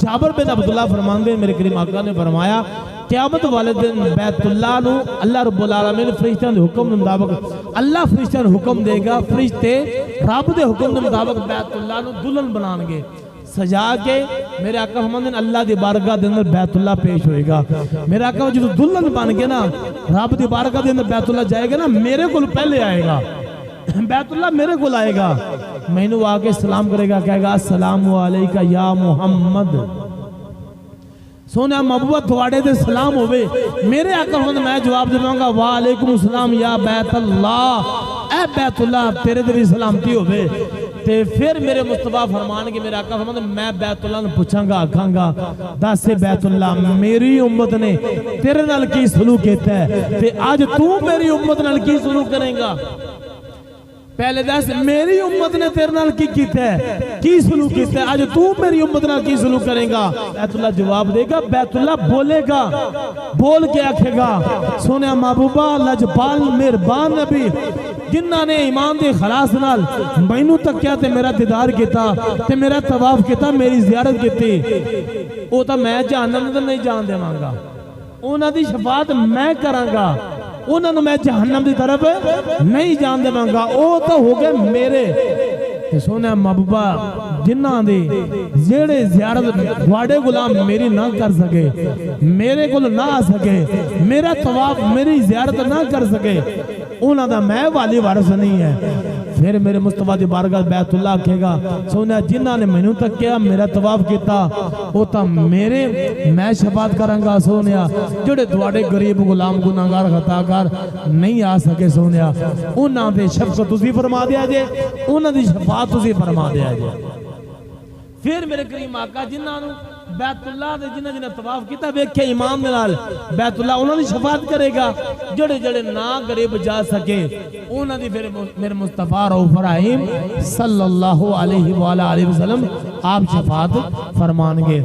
جابر بن عبداللہ فرماندے میرے کریم آقا نے فرمایا قیامت والے دن بیت اللہ نو اللہ رب العالمین فرشتیاں دے حکم دے مطابق اللہ فرشتیاں دے حکم دے گا، فرشتے رب دے حکم دے مطابق بیت اللہ نو دلہن بنان گے، سجا کے میرے آقا فرماندے اللہ دی بارگاہ دے اندر بیت اللہ پیش ہوئے گا۔ میرے آقا جو دلہن بن کے نا رب دی بارگاہ دے اندر بیت اللہ جائے گا نا، میرے کول پہلے آئے گا، بیت اللہ میرے کول آئے گا، میں نو آگے سلام کرے گا، کہے گا السلام علیکہ یا محمد، سونے محبوبہ تھوڑے دے سلام ہوئے، میرے آقا فرماندے میں جواب دے پاؤں گا وعلیکم السلام یا بیت اللہ، اے بیت اللہ تیرے دے بھی سلامتی ہوئے۔ تے پھر میرے مصطفیٰ فرمان کے میرے آقا فرماندے میں بیت اللہ نے پوچھاں گا، آکھاں گا دس سے بیت اللہ میری امت نے تیرے نال کی سلوک کیتا ہے، تے آج تو میری امت نال کی سلوک کریں گا؟ پہلے دس میری امت نے تیرے نال کی کیتا ہے، کی سلوک کیتا ہے، آج تو میری امت نال کی سلوک کریں گا؟ بیت اللہ جواب دے گا، بیت اللہ بولے گا، بول کے آکھے گا سونے محبوبہ لجپال مہربان نبی جنہاں نے ایمان دے خلاص نال مینوں تکیا تے میرا دیدار کیتا تے میرا طواف کیتا، میری زیارت کیتی، او تا میں جہنم تے نہیں جان دیواں گا، انہاں دی شفاعت میں کراں گا، انہاں نوں میں جہنم دی طرف نہیں جان دیواں گا، او تا ہو گئے میرے۔ سونے محبوبہ جنہاں دے جیڑے زیارت تھوڑے غلام میری نہ کر سکے، میرے کول نہ آ سکے، میرا طواف میری زیارت نہ کر سکے، انہاں دا میں والی وارث نہیں ہے۔ پھر میرے مصطفیٰ دی بارگاہ بیت اللہ کہے گا سونے جنہاں نے مینوں تک کیا میرا طواف کیتا وہ تا میرے میں شفاعت کروں گا سونے جڑے تھوڑے غریب غلام گناہگار خطاکار نہیں آ سکے سونے انہاں دے شفقت تسی فرما دیا جے، انہاں دی شفاعت تسی فرما دیا جے۔ پھر میرے کریم آقا جنہاں نو بیت اللہ دے جنہاں طواف کیتا ویکھے ایمان دے نال بیت اللہ انہاں دی شفاعت کرے گا، جڑے جڑے نہ غریب جا سکے انہاں دی پھر میرے مصطفیٰ رؤوف رحیم صلی اللہ علیہ وآلہ وسلم آپ شفاعت فرمان گے۔